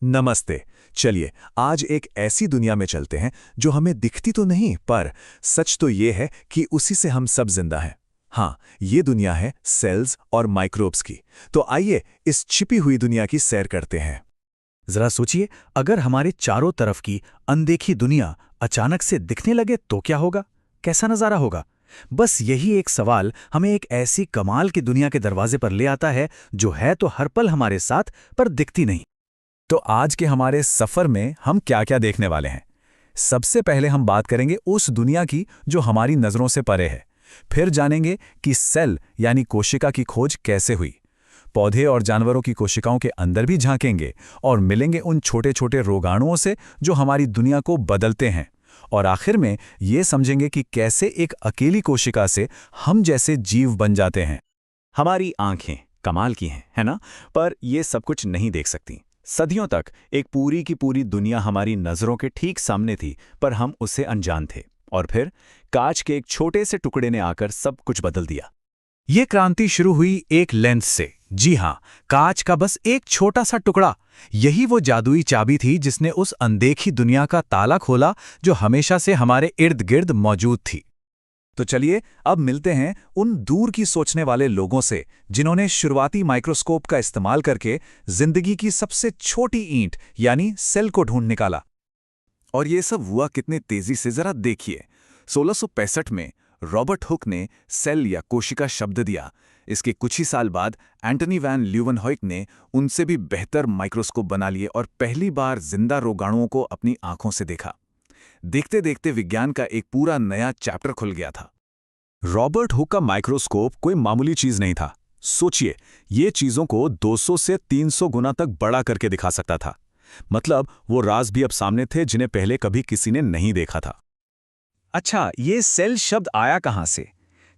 नमस्ते। चलिए आज एक ऐसी दुनिया में चलते हैं जो हमें दिखती तो नहीं, पर सच तो ये है कि उसी से हम सब जिंदा हैं। हाँ, ये दुनिया है सेल्स और माइक्रोब्स की। तो आइए इस छिपी हुई दुनिया की सैर करते हैं। जरा सोचिए, अगर हमारे चारों तरफ की अनदेखी दुनिया अचानक से दिखने लगे तो क्या होगा? कैसा नजारा होगा? बस यही एक सवाल हमें एक ऐसी कमाल की दुनिया के दरवाजे पर ले आता है जो है तो हर पल हमारे साथ पर दिखती नहीं। तो आज के हमारे सफर में हम क्या-क्या देखने वाले हैं? सबसे पहले हम बात करेंगे उस दुनिया की जो हमारी नजरों से परे है। फिर जानेंगे कि सेल यानी कोशिका की खोज कैसे हुई। पौधे और जानवरों की कोशिकाओं के अंदर भी झांकेंगे और मिलेंगे उन छोटे-छोटे रोगाणुओं से जो हमारी दुनिया को बदलते हैं। और आखिर में ये समझेंगे कि कैसे एक अकेली कोशिका से हम जैसे जीव बन जाते हैं। हमारी आंखें कमाल की हैं, है ना? पर ये सब कुछ नहीं देख सकती। सदियों तक एक पूरी की पूरी दुनिया हमारी नज़रों के ठीक सामने थी, पर हम उससे अनजान थे। और फिर कांच के एक छोटे से टुकड़े ने आकर सब कुछ बदल दिया। ये क्रांति शुरू हुई एक लेंस से। जी हाँ, कांच का बस एक छोटा सा टुकड़ा। यही वो जादुई चाबी थी जिसने उस अनदेखी दुनिया का ताला खोला जो हमेशा से हमारे इर्द गिर्द मौजूद थी। तो चलिए अब मिलते हैं उन दूर की सोचने वाले लोगों से जिन्होंने शुरुआती माइक्रोस्कोप का इस्तेमाल करके जिंदगी की सबसे छोटी ईंट यानी सेल को ढूंढ निकाला। और ये सब हुआ कितने तेजी से, जरा देखिए। 1665 में रॉबर्ट हुक ने सेल या कोशिका शब्द दिया। इसके कुछ ही साल बाद एंटनी वैन ल्यूवेनहॉयक ने उनसे भी बेहतर माइक्रोस्कोप बना लिए और पहली बार जिंदा रोगाणुओं को अपनी आंखों से देखा। देखते देखते विज्ञान का एक पूरा नया चैप्टर खुल गया था। रॉबर्ट हुक का माइक्रोस्कोप कोई मामूली चीज नहीं था। सोचिए, ये चीजों को 200 से 300 गुना तक बड़ा करके दिखा सकता था। मतलब वो राज भी अब सामने थे जिन्हें पहले कभी किसी ने नहीं देखा था। अच्छा, ये सेल शब्द आया कहाँ से?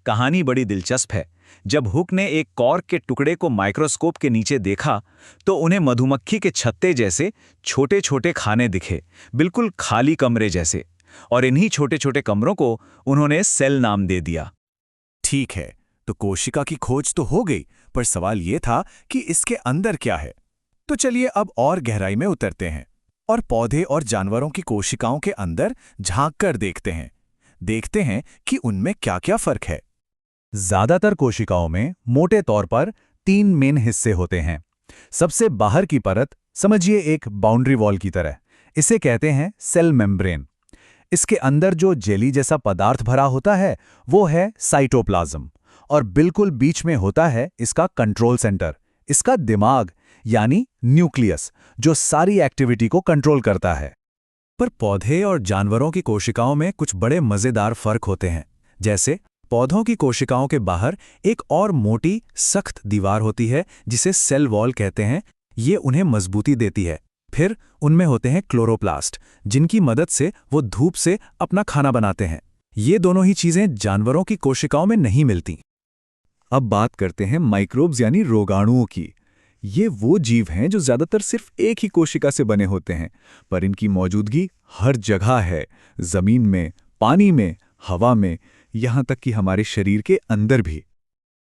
कहानी बड़ी दिलचस्प है। जब हुक ने एक कॉर्क के टुकड़े को माइक्रोस्कोप के नीचे देखा तो उन्हें मधुमक्खी के छत्ते जैसे छोटे छोटे खाने दिखे, बिल्कुल खाली कमरे जैसे। और इन्हीं छोटे छोटे कमरों को उन्होंने सेल नाम दे दिया। ठीक है, तो कोशिका की खोज तो हो गई, पर सवाल ये था कि इसके अंदर क्या है। तो चलिए अब और गहराई में उतरते हैं और पौधे और जानवरों की कोशिकाओं के अंदर झांक कर देखते हैं कि उनमें क्या-क्या फर्क है। ज्यादातर कोशिकाओं में मोटे तौर पर 3 मेन हिस्से होते हैं। सबसे बाहर की परत समझिए एक बाउंड्री वॉल की तरह। इसे कहते हैं सेल मेम्ब्रेन। इसके अंदर जो जेली जैसा पदार्थ भरा होता है वो है साइटोप्लाज्म। और बिल्कुल बीच में होता है इसका कंट्रोल सेंटर, इसका दिमाग यानी न्यूक्लियस, जो सारी एक्टिविटी को कंट्रोल करता है। पर पौधे और जानवरों की कोशिकाओं में कुछ बड़े मजेदार फर्क होते हैं। जैसे पौधों की कोशिकाओं के बाहर एक और मोटी सख्त दीवार होती है जिसे सेल वॉल कहते हैं। ये उन्हें मजबूती देती है। फिर उनमें होते हैं क्लोरोप्लास्ट, जिनकी मदद से वो धूप से अपना खाना बनाते हैं। ये दोनों ही चीजें जानवरों की कोशिकाओं में नहीं मिलती। अब बात करते हैं माइक्रोब्स यानी रोगाणुओं की। ये वो जीव हैं जो ज्यादातर सिर्फ एक ही कोशिका से बने होते हैं, पर इनकी मौजूदगी हर जगह है। जमीन में, पानी में, हवा में, यहां तक कि हमारे शरीर के अंदर भी।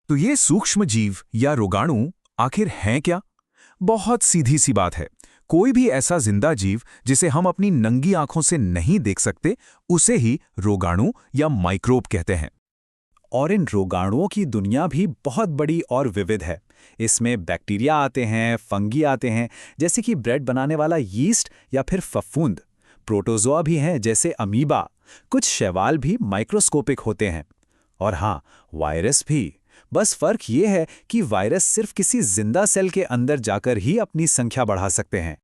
तो ये सूक्ष्म जीव या रोगाणु आखिर हैं क्या? बहुत सीधी सी बात है। कोई भी ऐसा जिंदा जीव जिसे हम अपनी नंगी आंखों से नहीं देख सकते, उसे ही रोगाणु या माइक्रोब कहते हैं। और इन रोगाणुओं की दुनिया भी बहुत बड़ी और विविध है। इसमें बैक्टीरिया आते हैं, फंगी आते हैं जैसे कि ब्रेड बनाने वाला यीस्ट या फिर फफूंद। प्रोटोजोआ भी हैं जैसे अमीबा। कुछ शैवाल भी माइक्रोस्कोपिक होते हैं। और हाँ, वायरस भी। बस फर्क ये है कि वायरस सिर्फ किसी जिंदा सेल के अंदर जाकर ही अपनी संख्या बढ़ा सकते हैं।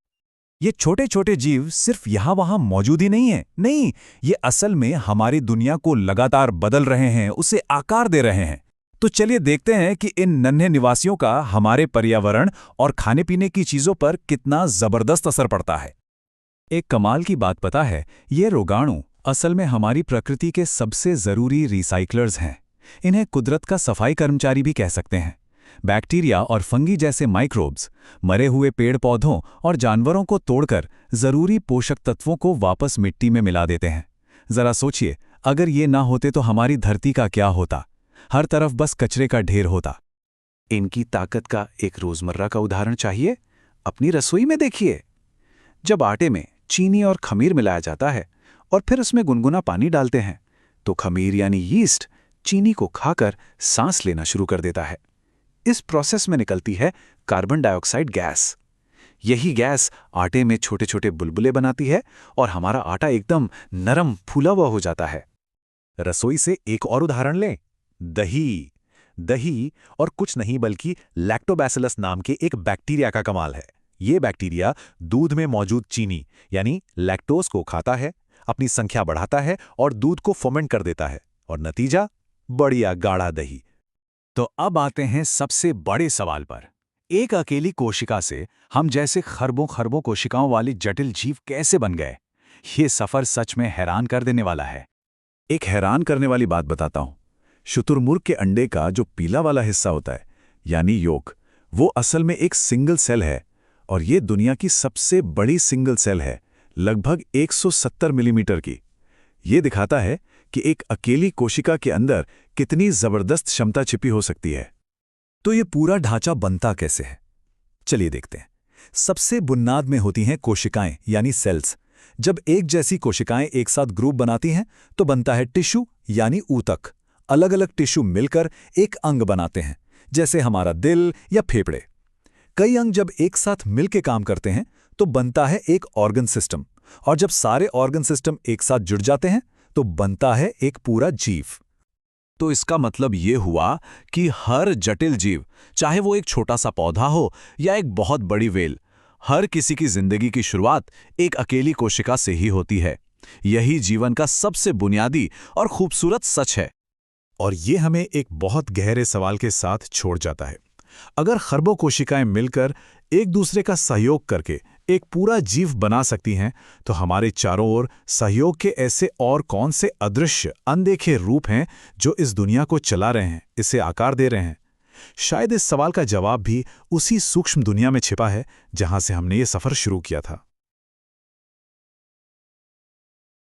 ये छोटे छोटे जीव सिर्फ यहाँ वहाँ मौजूद ही नहीं है। नहीं, ये असल में हमारी दुनिया को लगातार बदल रहे हैं, उसे आकार दे रहे हैं। तो चलिए देखते हैं कि इन नन्हे निवासियों का हमारे पर्यावरण और खाने पीने की चीजों पर कितना जबरदस्त असर पड़ता है। एक कमाल की बात पता है, ये रोगाणु असल में हमारी प्रकृति के सबसे जरूरी रिसाइक्लर्स हैं। इन्हें कुदरत का सफाई कर्मचारी भी कह सकते हैं। बैक्टीरिया और फंगी जैसे माइक्रोब्स मरे हुए पेड़ पौधों और जानवरों को तोड़कर जरूरी पोषक तत्वों को वापस मिट्टी में मिला देते हैं। जरा सोचिए, अगर ये ना होते तो हमारी धरती का क्या होता? हर तरफ बस कचरे का ढेर होता। इनकी ताकत का एक रोजमर्रा का उदाहरण चाहिए? अपनी रसोई में देखिए। जब आटे में चीनी और खमीर मिलाया जाता है और फिर उसमें गुनगुना पानी डालते हैं तो खमीर यानी यीस्ट चीनी को खाकर सांस लेना शुरू कर देता है। इस प्रोसेस में निकलती है कार्बन डाइऑक्साइड गैस। यही गैस आटे में छोटे छोटे बुलबुले बनाती है और हमारा आटा एकदम नरम फूला हुआ हो जाता है। रसोई से एक और उदाहरण लें, दही। दही और कुछ नहीं बल्कि लैक्टोबैसिलस नाम के एक बैक्टीरिया का कमाल है। ये बैक्टीरिया दूध में मौजूद चीनी यानी लैक्टोज को खाता है, अपनी संख्या बढ़ाता है और दूध को फर्मेंट कर देता है, और नतीजा बढ़िया गाढ़ा दही। तो अब आते हैं सबसे बड़े सवाल पर। एक अकेली कोशिका से हम जैसे खरबों खरबों कोशिकाओं वाली जटिल जीव कैसे बन गए? ये सफर सच में हैरान कर देने वाला है। एक हैरान करने वाली बात बताता हूं। शुतुरमुर्ग के अंडे का जो पीला वाला हिस्सा होता है यानी योक, वो असल में एक सिंगल सेल है, और ये दुनिया की सबसे बड़ी सिंगल सेल है, लगभग 170 मिलीमीटर की। ये दिखाता है कि एक अकेली कोशिका के अंदर कितनी जबरदस्त क्षमता छिपी हो सकती है। तो ये पूरा ढांचा बनता कैसे है? चलिए देखते हैं। सबसे बुनियाद में होती हैं कोशिकाएं यानी सेल्स। जब एक जैसी कोशिकाएं एक साथ ग्रुप बनाती हैं तो बनता है टिश्यू यानी ऊतक। अलग अलग टिश्यू मिलकर एक अंग बनाते हैं, जैसे हमारा दिल या फेफड़े। कई अंग जब एक साथ मिलकर काम करते हैं तो बनता है एक ऑर्गन सिस्टम, और जब सारे ऑर्गन सिस्टम एक साथ जुड़ जाते हैं तो बनता है एक पूरा जीव। तो इसका मतलब ये हुआ कि हर जटिल जीव, चाहे वो एक छोटा सा पौधा हो या एक बहुत बड़ी वेल, हर किसी की जिंदगी की शुरुआत एक अकेली कोशिका से ही होती है। यही जीवन का सबसे बुनियादी और खूबसूरत सच है। और ये हमें एक बहुत गहरे सवाल के साथ छोड़ जाता है। अगर खरबों कोशिकाएं मिलकर एक दूसरे का सहयोग करके एक पूरा जीव बना सकती हैं, तो हमारे चारों ओर सहयोग के ऐसे और कौन से अदृश्य अनदेखे रूप हैं जो इस दुनिया को चला रहे हैं, इसे आकार दे रहे हैं? शायद इस सवाल का जवाब भी उसी सूक्ष्म दुनिया में छिपा है जहां से हमने ये सफर शुरू किया था।